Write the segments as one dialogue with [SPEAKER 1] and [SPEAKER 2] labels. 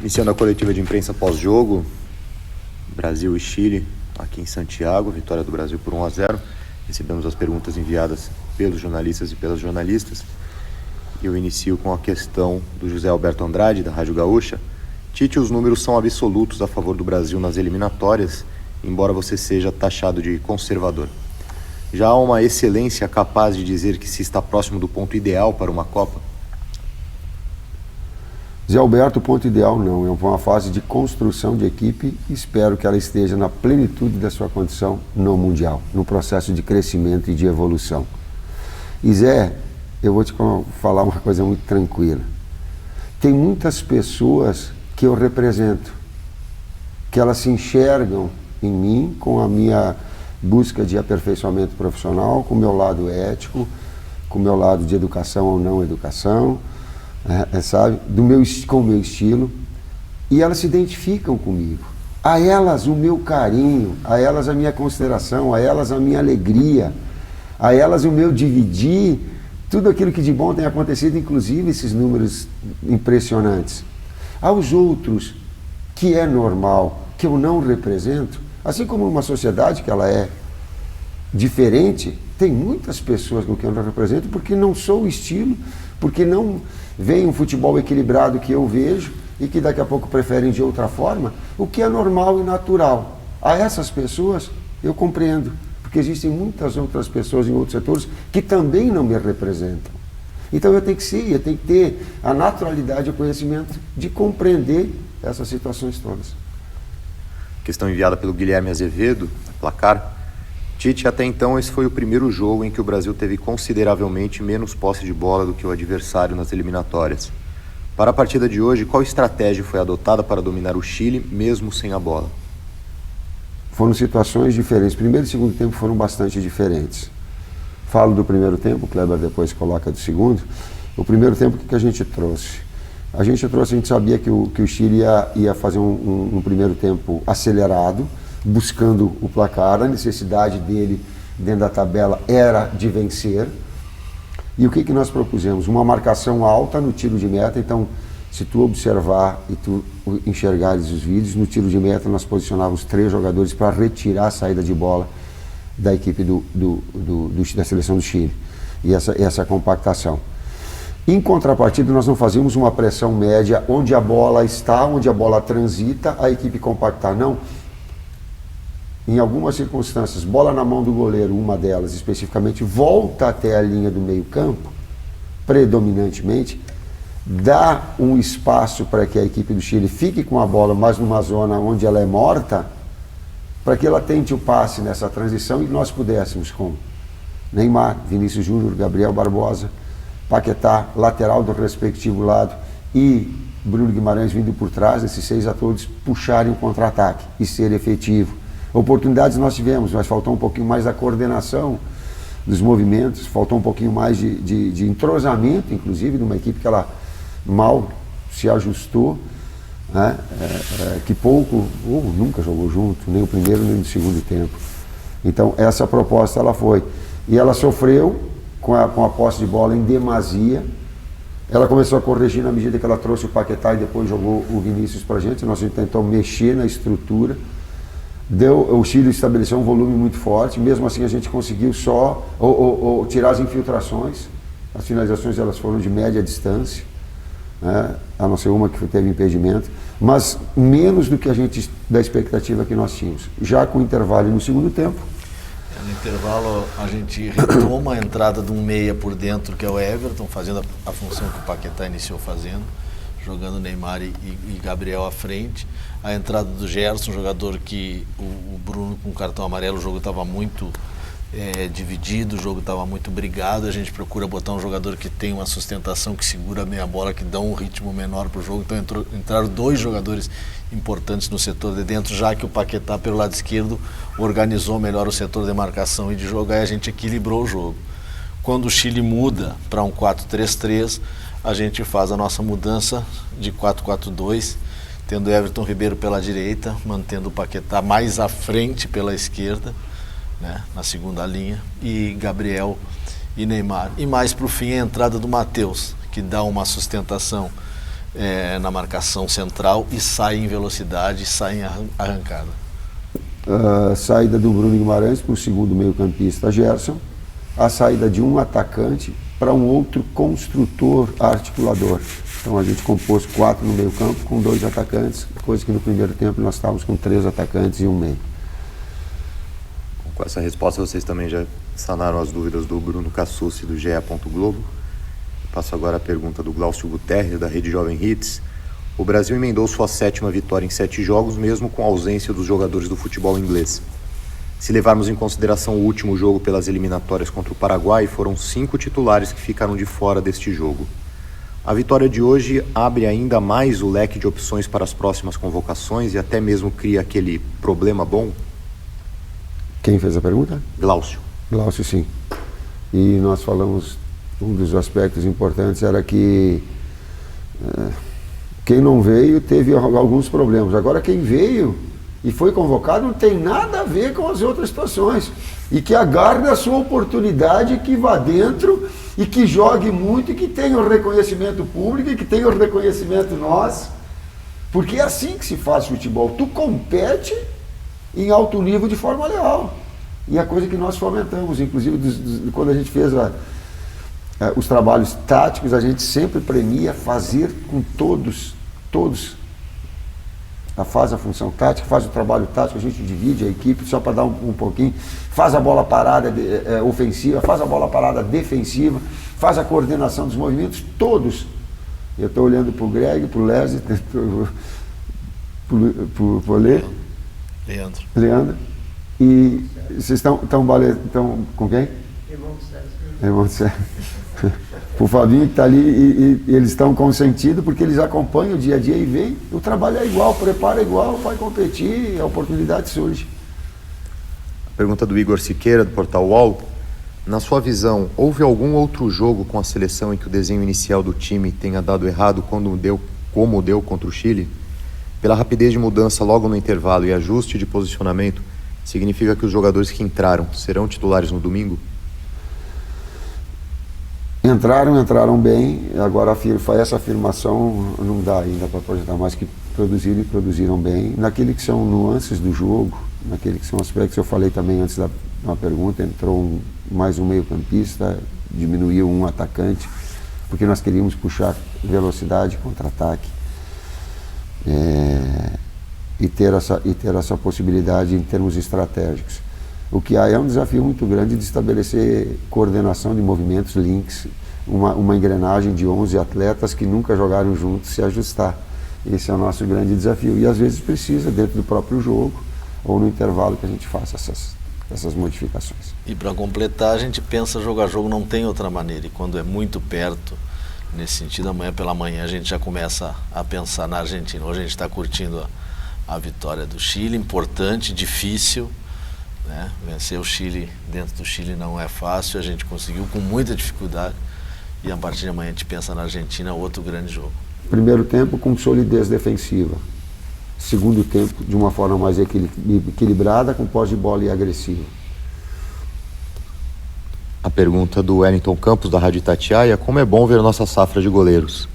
[SPEAKER 1] Iniciando a coletiva de imprensa pós-jogo, Brasil e Chile, aqui em Santiago, vitória do Brasil por 1-0. Recebemos as perguntas enviadas pelos jornalistas e pelas jornalistas. Eu inicio com a questão do José Alberto Andrade, da Rádio Gaúcha. Tite, os números são absolutos a favor do Brasil nas eliminatórias, embora você seja taxado de conservador. Já há uma excelência capaz de dizer que se está próximo do ponto ideal para uma Copa?
[SPEAKER 2] Zé Alberto, o ponto ideal não, é uma fase de construção de equipe e espero que ela esteja na plenitude da sua condição no Mundial, no processo de crescimento e de evolução. E Zé, eu vou te falar uma coisa muito tranquila. Tem muitas pessoas que eu represento, que elas se enxergam em mim com a minha busca de aperfeiçoamento profissional, com o meu lado ético, com o meu lado de educação ou não educação, sabe, com o meu estilo, e elas se identificam comigo. A elas o meu carinho, a elas a minha consideração, a elas a minha alegria, a elas o meu dividir, tudo aquilo que de bom tem acontecido, inclusive esses números impressionantes. Aos outros, que é normal, que eu não represento, assim como uma sociedade que ela é diferente, tem muitas pessoas com quem eu não represento porque não sou o estilo, porque não vem um futebol equilibrado que eu vejo e que daqui a pouco preferem de outra forma, o que é normal e natural. A essas pessoas eu compreendo, porque existem muitas outras pessoas em outros setores que também não me representam. Então eu tenho que ter a naturalidade e o conhecimento de compreender essas situações todas.
[SPEAKER 1] Questão enviada pelo Guilherme Azevedo, Placar. Tite, até então esse foi o primeiro jogo em que o Brasil teve consideravelmente menos posse de bola do que o adversário nas eliminatórias. Para a partida de hoje, qual estratégia foi adotada para dominar o Chile, mesmo sem a bola?
[SPEAKER 2] Foram situações diferentes. Primeiro e segundo tempo foram bastante diferentes. Falo do primeiro tempo, o Kleber depois coloca do segundo. O primeiro tempo, o que a gente trouxe? A gente sabia que o Chile ia fazer um primeiro tempo acelerado, buscando o placar. A necessidade dele dentro da tabela era de vencer. E o que nós propusemos? Uma marcação alta no tiro de meta. Então, se tu observar e tu enxergares os vídeos, no tiro de meta nós posicionávamos 3 jogadores para retirar a saída de bola da equipe da seleção do Chile. E essa compactação. Em contrapartida, nós não fazíamos uma pressão média onde a bola está, onde a bola transita, a equipe compactar. Não. Em algumas circunstâncias, bola na mão do goleiro, uma delas especificamente, volta até a linha do meio campo, predominantemente, dá um espaço para que a equipe do Chile fique com a bola, mas numa zona onde ela é morta, para que ela tente o passe nessa transição e nós pudéssemos com Neymar, Vinícius Júnior, Gabriel Barbosa, Paquetá, lateral do respectivo lado, e Bruno Guimarães vindo por trás, esses 6 atores puxarem o contra-ataque e ser efetivo. Oportunidades nós tivemos, mas faltou um pouquinho mais da coordenação dos movimentos, faltou um pouquinho mais de entrosamento, inclusive, de uma equipe que ela mal se ajustou, né? Que pouco ou nunca jogou junto, nem o primeiro nem o segundo tempo. Então essa proposta ela foi, e ela sofreu com a posse de bola em demasia. Ela começou a corrigir na medida que ela trouxe o Paquetá e depois jogou o Vinícius pra gente. Nós tentamos mexer na estrutura. O Chile estabeleceu um volume muito forte, mesmo assim a gente conseguiu só tirar as infiltrações. As finalizações elas foram de média distância, né? A não ser uma que teve impedimento, mas menos do que da expectativa que nós tínhamos. Já com o intervalo no segundo tempo.
[SPEAKER 3] No intervalo a gente retoma a entrada de um meia por dentro, que é o Everton, fazendo a função que o Paquetá iniciou fazendo, jogando Neymar e Gabriel à frente. A entrada do Gerson, jogador que o Bruno com cartão amarelo, o jogo estava muito dividido, o jogo estava muito brigado. A gente procura botar um jogador que tem uma sustentação, que segura bem a bola, que dá um ritmo menor para o jogo. Então entraram 2 jogadores importantes no setor de dentro, já que o Paquetá pelo lado esquerdo organizou melhor o setor de marcação e de jogar, e a gente equilibrou o jogo. Quando o Chile muda para um 4-3-3, a gente faz a nossa mudança de 4-4-2, tendo Everton Ribeiro pela direita, mantendo o Paquetá mais à frente pela esquerda, né, na segunda linha, e Gabriel e Neymar. E mais para o fim a entrada do Matheus, que dá uma sustentação na marcação central e sai em velocidade, sai em arrancada.
[SPEAKER 2] Saída do Bruno Guimarães para o segundo meio-campista Gerson, a saída de um atacante para um outro construtor articulador. Então a gente compôs 4 no meio-campo com 2 atacantes, coisa que no primeiro tempo nós estávamos com 3 atacantes e um meio.
[SPEAKER 1] Com essa resposta vocês também já sanaram as dúvidas do Bruno Cassucci do GE. Globo. Passo agora a pergunta do Glaucio Guterres, da Rede Jovem Hits. O Brasil emendou sua 7ª vitória em 7 jogos, mesmo com a ausência dos jogadores do futebol inglês. Se levarmos em consideração o último jogo pelas eliminatórias contra o Paraguai, foram 5 titulares que ficaram de fora deste jogo. A vitória de hoje abre ainda mais o leque de opções para as próximas convocações e até mesmo cria aquele problema bom?
[SPEAKER 2] Quem fez a pergunta?
[SPEAKER 1] Glaucio.
[SPEAKER 2] Glaucio, sim. E nós falamos, um dos aspectos importantes era que quem não veio teve alguns problemas. Agora quem veio e foi convocado não tem nada a ver com as outras situações. E que agarre a sua oportunidade, que vá dentro e que jogue muito e que tenha o reconhecimento público e que tenha o reconhecimento nosso. Porque é assim que se faz futebol. Tu compete em alto nível de forma leal. E a coisa que nós fomentamos, inclusive quando a gente fez os trabalhos táticos, a gente sempre premia fazer com todos, faz a função tática, faz o trabalho tático, a gente divide a equipe só para dar um pouquinho, faz a bola parada ofensiva, faz a bola parada defensiva, faz a coordenação dos movimentos, todos. Eu estou olhando para o Greg, para o Leslie, para o Leandro. E vocês estão com quem? Irmão do Sérgio. O Fabinho que está ali e eles estão consentidos porque eles acompanham o dia a dia e veem, o trabalho é igual, prepara igual, vai competir, a oportunidade surge.
[SPEAKER 1] Pergunta do Igor Siqueira, do Portal UOL. Na sua visão, houve algum outro jogo com a seleção em que o desenho inicial do time tenha dado errado como deu contra o Chile? Pela rapidez de mudança logo no intervalo e ajuste de posicionamento, significa que os jogadores que entraram serão titulares no domingo?
[SPEAKER 2] Entraram bem, agora essa afirmação não dá ainda para projetar mais, que produziram bem. Naquele que são nuances do jogo, naquele que são aspectos, eu falei também antes da uma pergunta, entrou mais um meio-campista, diminuiu um atacante, porque nós queríamos puxar velocidade, contra-ataque, e ter essa possibilidade em termos estratégicos. O que há é um desafio muito grande de estabelecer coordenação de movimentos, links, uma engrenagem de 11 atletas que nunca jogaram juntos se ajustar. Esse é o nosso grande desafio. E às vezes precisa, dentro do próprio jogo, ou no intervalo, que a gente faça essas modificações.
[SPEAKER 3] E para completar, a gente pensa jogar jogo não tem outra maneira. E quando é muito perto, nesse sentido, amanhã pela manhã a gente já começa a pensar na Argentina. Hoje a gente está curtindo a vitória do Chile, importante, difícil. Né? Vencer o Chile dentro do Chile não é fácil, a gente conseguiu com muita dificuldade e a partir de amanhã a gente pensa na Argentina, outro grande jogo.
[SPEAKER 2] Primeiro tempo com solidez defensiva, segundo tempo de uma forma mais equilibrada, com posse de bola e agressiva.
[SPEAKER 1] A pergunta do Wellington Campos, da Rádio Itatiaia: como é bom ver nossa safra de goleiros.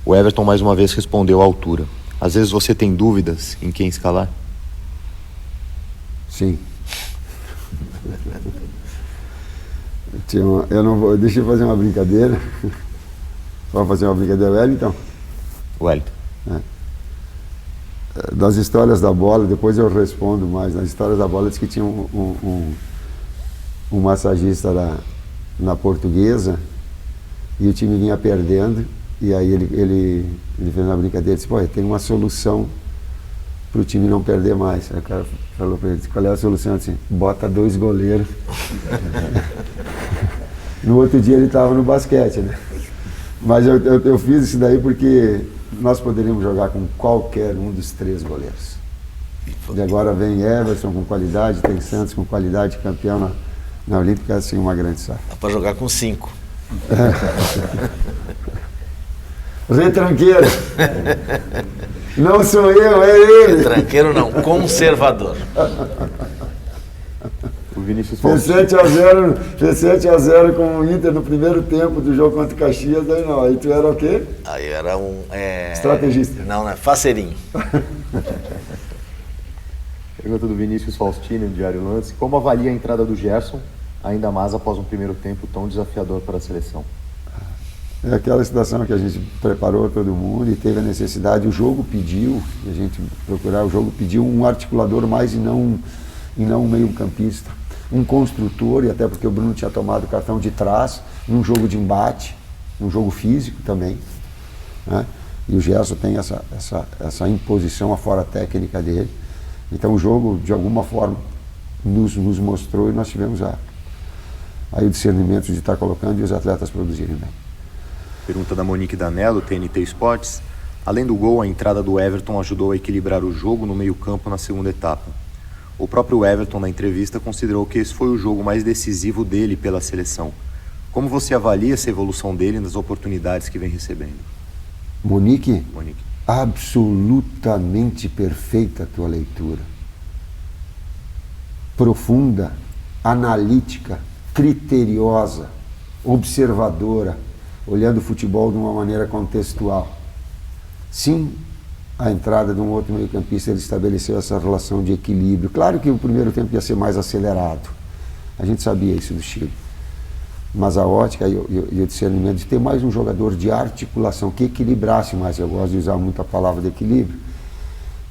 [SPEAKER 1] O Everton mais uma vez respondeu à altura. Às vezes você tem dúvidas em quem escalar?
[SPEAKER 2] Sim. Deixa eu fazer uma brincadeira. Vamos fazer uma brincadeira, Wellington?
[SPEAKER 1] Wellington.
[SPEAKER 2] Das histórias da bola, depois eu respondo mais. Nas histórias da bola diz que tinha um massagista na Portuguesa e o time vinha perdendo, e aí ele fez uma brincadeira, disse: pô, tem uma solução para o time não perder mais. Aí o cara falou para ele: qual é a solução? Assim, bota 2 goleiros. No outro dia ele estava no basquete, né? Mas eu fiz isso daí porque nós poderíamos jogar com qualquer um dos 3 goleiros. E agora vem Everson com qualidade, tem Santos com qualidade, campeão na Olímpica, assim, uma grande safra.
[SPEAKER 3] Dá para jogar com 5.
[SPEAKER 2] Retranqueiro. Não sou eu, é ele.
[SPEAKER 3] Retranqueiro não, conservador.
[SPEAKER 1] O Vinícius
[SPEAKER 2] Fez
[SPEAKER 1] Faustino.
[SPEAKER 2] 7x0 com o Inter no primeiro tempo do jogo contra o Caxias, aí não. Aí tu era o quê?
[SPEAKER 3] Aí era um...
[SPEAKER 2] Estrategista.
[SPEAKER 3] Não, né? Faceirinho.
[SPEAKER 1] Pergunta do Vinícius Faustino, do Diário Lance. Como avalia a entrada do Gerson, ainda mais após um primeiro tempo tão desafiador para a seleção?
[SPEAKER 2] É aquela situação que a gente preparou todo mundo e teve a necessidade, o jogo pediu, a gente procurar, o jogo pediu um articulador mais e não um meio-campista. Um construtor, e até porque o Bruno tinha tomado o cartão de trás, num jogo de embate, num jogo físico também, né? E o Gerson tem essa imposição afora técnica dele. Então o jogo, de alguma forma, nos mostrou e nós tivemos aí o discernimento de estar colocando e os atletas produzirem bem.
[SPEAKER 1] Pergunta da Monique Danello, TNT Sports. Além do gol, a entrada do Everton ajudou a equilibrar o jogo no meio-campo na segunda etapa. O próprio Everton, na entrevista, considerou que esse foi o jogo mais decisivo dele pela seleção. Como você avalia essa evolução dele nas oportunidades que vem recebendo?
[SPEAKER 2] Monique,
[SPEAKER 1] Monique.
[SPEAKER 2] absolutamente perfeita a tua leitura. Profunda, analítica, criteriosa, observadora, olhando o futebol de uma maneira contextual. Sim, a entrada de um outro meio-campista, ele estabeleceu essa relação de equilíbrio. Claro que o primeiro tempo ia ser mais acelerado, a gente sabia isso do Chile. Mas a ótica e o discernimento de ter mais um jogador de articulação que equilibrasse mais, eu gosto de usar muito a palavra de equilíbrio,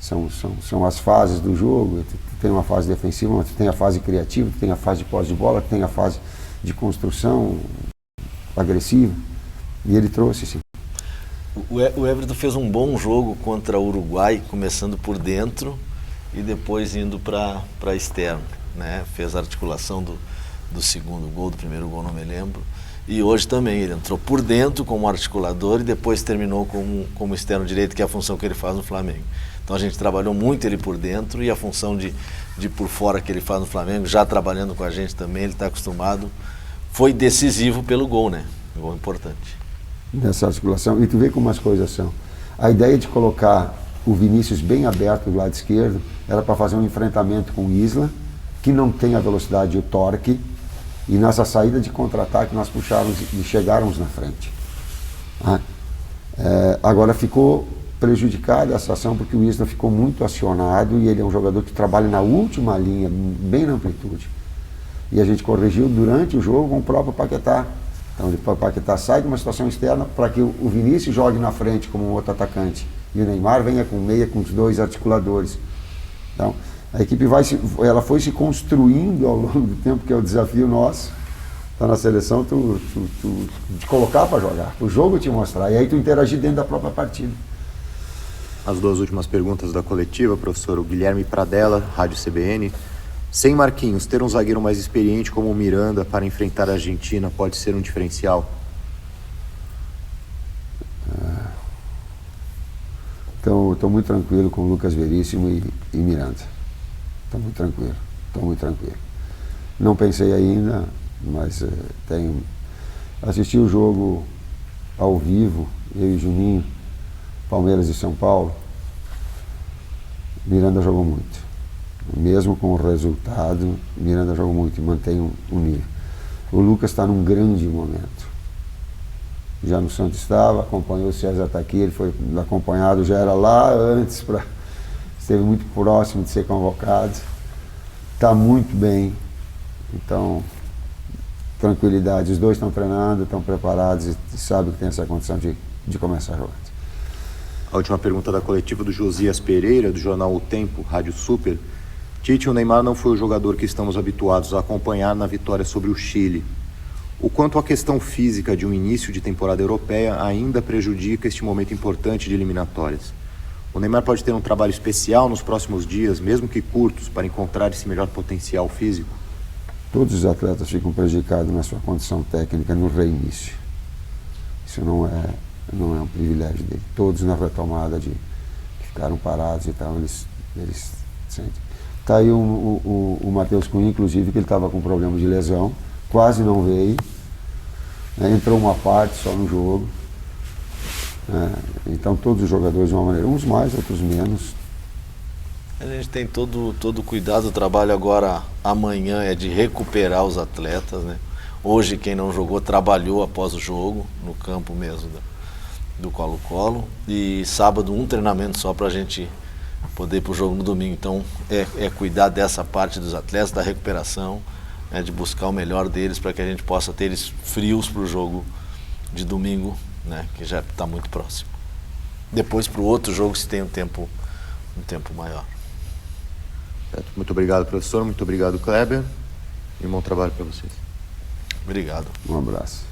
[SPEAKER 2] são as fases do jogo. Tu tem uma fase defensiva, mas tu tem a fase criativa, tu tem a fase de posse de bola, tu tem a fase de construção agressiva, e ele trouxe, sim.
[SPEAKER 3] O Everton fez um bom jogo contra o Uruguai, começando por dentro e depois indo para externo, né? Fez a articulação do segundo gol, do primeiro gol, não me lembro. E hoje também, ele entrou por dentro como articulador e depois terminou como externo direito, que é a função que ele faz no Flamengo. Então a gente trabalhou muito ele por dentro, e a função de por fora que ele faz no Flamengo, já trabalhando com a gente também, ele está acostumado, foi decisivo pelo gol, né? Gol importante.
[SPEAKER 2] Nessa articulação, e tu vê como as coisas são. A ideia de colocar o Vinícius bem aberto do lado esquerdo era para fazer um enfrentamento com o Isla, que não tem a velocidade e o torque, e nessa saída de contra-ataque nós puxáramos e chegáramos na frente. Agora ficou prejudicada essa ação porque o Isla ficou muito acionado, e ele é um jogador que trabalha na última linha, bem na amplitude. E a gente corrigiu durante o jogo com o próprio Paquetá. Então o Paquetá sai de uma situação externa para que o Vinícius jogue na frente como um outro atacante e o Neymar venha com meia, com os dois articuladores. Então a equipe ela foi se construindo ao longo do tempo, que é o desafio nosso. Tá na seleção, tu te colocar para jogar, o jogo te mostrar, e aí tu interagir dentro da própria partida.
[SPEAKER 1] As duas últimas perguntas da coletiva, professor. O Guilherme Pradella, Rádio CBN. Sem Marquinhos, ter um zagueiro mais experiente como o Miranda para enfrentar a Argentina pode ser um diferencial?
[SPEAKER 2] Então, estou muito tranquilo com o Lucas Veríssimo e Miranda. Estou muito tranquilo. Não pensei ainda, mas assisti o jogo ao vivo, eu e Juninho, Palmeiras e São Paulo. Miranda jogou muito. Mesmo com o resultado, Miranda jogou muito e mantém um nível. O Lucas está num grande momento. Já no Santos estava, acompanhou o César, está aqui, ele foi acompanhado, já era lá antes, esteve muito próximo de ser convocado. Está muito bem. Então, tranquilidade. Os dois estão treinando, estão preparados e sabem que tem essa condição de começar jogando.
[SPEAKER 1] A última pergunta da coletiva do Josias Pereira, do jornal O Tempo, Rádio Super. Tite, o Neymar não foi o jogador que estamos habituados a acompanhar na vitória sobre o Chile. O quanto a questão física de um início de temporada europeia ainda prejudica este momento importante de eliminatórias? O Neymar pode ter um trabalho especial nos próximos dias, mesmo que curtos, para encontrar esse melhor potencial físico?
[SPEAKER 2] Todos os atletas ficam prejudicados na sua condição técnica no reinício. Isso não é um privilégio dele. Todos na retomada que ficaram parados e tal, eles sentem. Está aí o Matheus Cunha, inclusive, que ele estava com problema de lesão, quase não veio, né, entrou uma parte só no jogo. Então todos os jogadores de uma maneira, uns mais, outros menos,
[SPEAKER 3] A gente tem todo cuidado, o trabalho agora, amanhã, é de recuperar os atletas, né? Hoje, quem não jogou, trabalhou após o jogo, no campo mesmo do Colo-Colo. E sábado, um treinamento só para a gente poder ir para o jogo no domingo. Então, é cuidar dessa parte dos atletas, da recuperação, né? De buscar o melhor deles para que a gente possa ter eles frios para o jogo de domingo, né? Que já está muito próximo. Depois, para o outro jogo, se tem um tempo maior.
[SPEAKER 1] Muito obrigado, professor. Muito obrigado, Kleber. E um bom trabalho para vocês.
[SPEAKER 3] Obrigado.
[SPEAKER 2] Um abraço.